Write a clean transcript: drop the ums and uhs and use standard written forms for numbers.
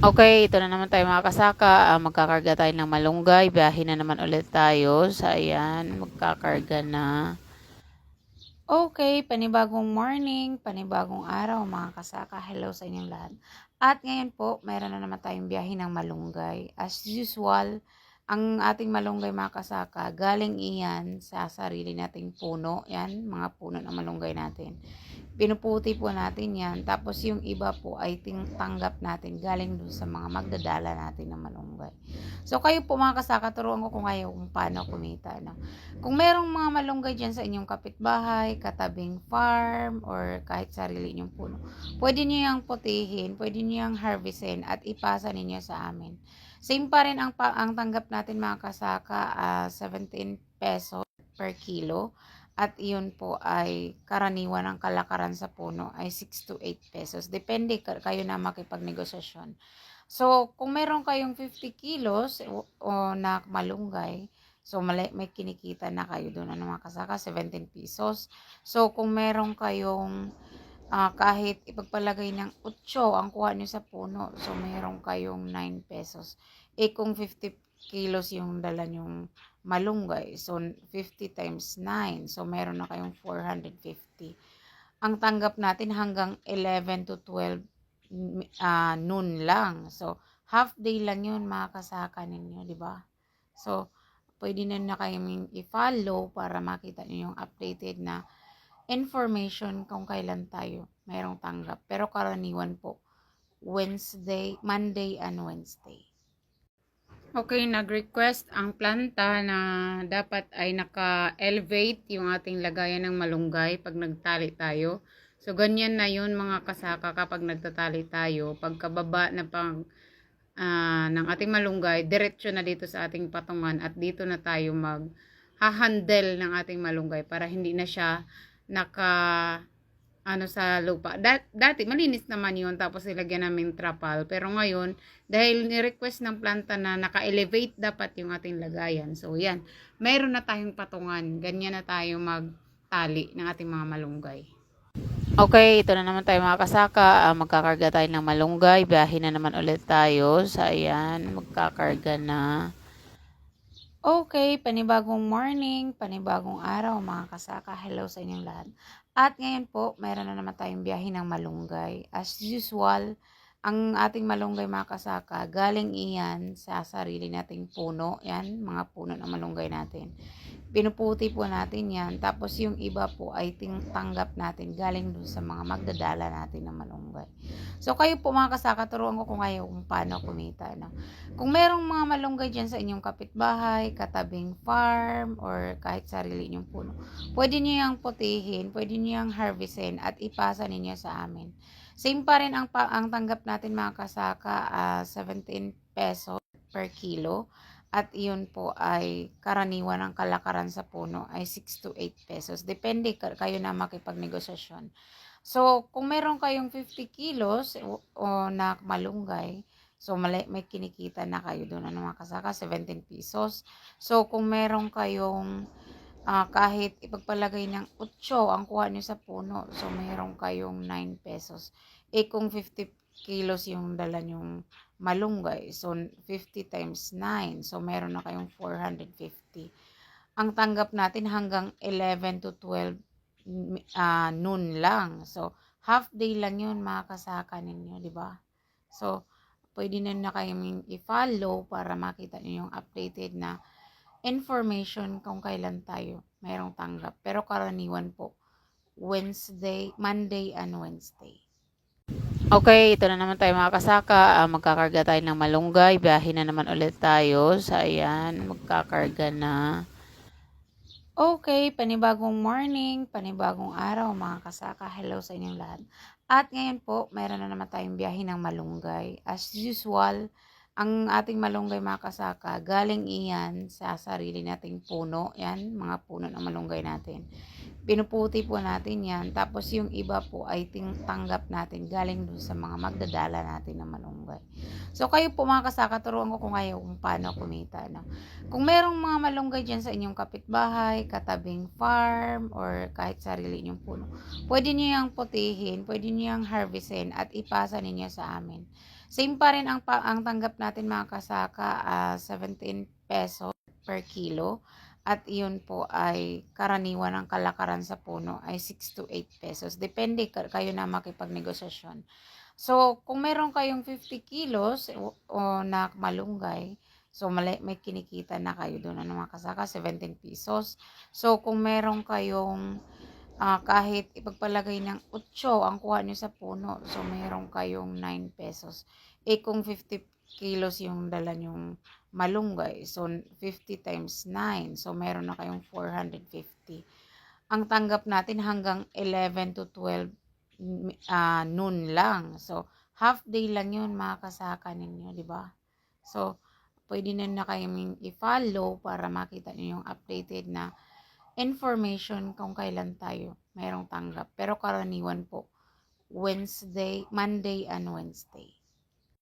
Okay, ito na naman tayo mga kasaka. Magkakarga tayo ng malunggay. Biyahe na naman ulit tayo. So, ayan, magkakarga na. Okay, panibagong morning, panibagong araw mga kasaka. Hello sa inyong lahat. At ngayon po, mayroon na naman tayong biyahe ng malunggay. As usual, ang ating malunggay mga kasaka, galing iyan sa sarili nating puno. Yan, mga puno ng malunggay natin. Pinuputi po natin yan. Tapos yung iba po ay tanggap natin galing dun sa mga magdadala natin ng malunggay. So kayo po mga kasaka, turuan ko kung kayo kung paano kumita. No? Kung merong mga malunggay dyan sa inyong kapitbahay, katabing farm, or kahit sarili inyong puno, pwede nyo yung putihin, pwede nyo yung harvestin at ipasa ninyo sa amin. Same pa rin ang tanggap natin mga kasaka, 17 pesos per kilo. At iyon po ay karaniwan ng kalakaran sa puno ay 6 to 8 pesos. Depende kayo na makipagnegosasyon. So, kung meron kayong 50 kilos o na malunggay, so may kinikita na kayo doon. Ano mga kasaka? 17 pesos. So, kung meron kayong kahit ipagpalagay ng 8 ang kuha nyo sa puno, so meron kayong 9 pesos. Kung 50 kilos yung dala nyong malunggay, so 50 times 9, so meron na kayong 450. Ang tanggap natin hanggang 11 to 12 noon lang. So, half day lang yun mga kasaka ninyo, di ba? So, pwede na kayong i-follow para makita nyo yung updated na information kung kailan tayo mayroong tanggap. Pero karaniwan po, Monday and Wednesday. Okay, nag-request ang planta na dapat ay naka-elevate yung ating lagayan ng malunggay pag nagtali tayo. So, ganyan na yun mga kasaka kapag nagtatali tayo. Pagkababa na ng ating malunggay, diretso na dito sa ating patungan at dito na tayo mag-handle ng ating malunggay para hindi na siya sa lupa. Dati malinis naman yun tapos ilagyan namin trapal. Pero ngayon, dahil ni-request ng planta na naka-elevate dapat yung ating lagayan. So yan, mayroon na tayong patungan. Ganyan na tayo magtali ng ating mga malunggay. Okay, ito na naman tayo mga kasaka. Magkakarga tayo ng malunggay. Biyahe na naman ulit tayo. So ayan, magkakarga na. Okay, panibagong morning, panibagong araw mga kasaka. Hello sa inyong lahat. At ngayon po, mayroon na naman tayong biyahe ng malunggay. As usual, ang ating malunggay mga kasaka, galing iyan sa sarili nating puno. Yan, mga puno ng malunggay natin. Pinuputi po natin yan. Tapos yung iba po ay tanggap natin galing dun sa mga magdadala natin ng malunggay. So kayo po mga kasaka, turuan ko kung kayo kung paano kumita. No? Kung merong mga malunggay dyan sa inyong kapitbahay, katabing farm, or kahit sarili inyong puno, pwede nyo yung putihin, pwede nyo yung harvestin at ipasa ninyo sa amin. Same pa rin ang tanggap natin mga kasaka, 17 pesos per kilo. At iyon po ay karaniwan ng kalakaran sa puno ay 6 to 8 pesos. Depende kayo na makipagnegosasyon. So, kung meron kayong 50 kilos o na malunggay, so may kinikita na kayo doon. Ano mga kasaka? 17 pesos. So, kung meron kayong kahit ipagpalagay ng 8 ang kuha nyo sa puno, so meron kayong 9 pesos. Kung 50 kilos yung dala nyong malunggay, so 50 times 9, so meron na kayong 450. Ang tanggap natin hanggang 11 to 12 noon lang. So, half day lang yun mga kasaka ninyo, di ba? So, pwede na kayong i-follow para makita nyo yung updated na information kung kailan tayo mayroong tanggap. Pero karaniwan po, Monday and Wednesday. Okay, ito na naman tayo mga kasaka. Magkakarga tayo ng malunggay. Biyahe na naman ulit tayo. So, ayan, magkakarga na. Okay, panibagong morning, panibagong araw mga kasaka. Hello sa inyong lahat. At ngayon po, mayroon na naman tayong biyahe ng malunggay. As usual, ang ating malunggay mga kasaka, galing iyan sa sarili nating puno. Yan, mga puno ng malunggay natin. Pinuputi po natin yan. Tapos yung iba po ay tanggap natin galing dun sa mga magdadala natin ng malunggay. So kayo po mga kasaka, turuan ko kung kayo kung paano kumita. No? Kung merong mga malunggay dyan sa inyong kapitbahay, katabing farm, or kahit sarili inyong puno, pwede nyo yung putihin, pwede nyo yung harvestin at ipasa ninyo sa amin. Same pa rin ang tanggap natin mga kasaka, 17 pesos per kilo. At iyon po ay karaniwan ng kalakaran sa puno ay 6 to 8 pesos. Depende kayo na makipagnegosasyon. So, kung meron kayong 50 kilos o na malunggay, so may kinikita na kayo doon, ano mga kasaka, 17 pesos. So, kung meron kayong kahit ipagpalagay ng 8 ang kuha nyo sa puno, so meron kayong 9 pesos. Kung 50 kilos yung dala nyong malunggay, so 50 times 9, so meron na kayong 450. Ang tanggap natin hanggang 11 to 12 noon lang. So, half day lang yun mga kasaka ninyo, di ba? So, pwede na kayong i-follow para makita nyo yung updated na information kung kailan tayo mayroong tanggap. Pero karaniwan po, Monday and Wednesday.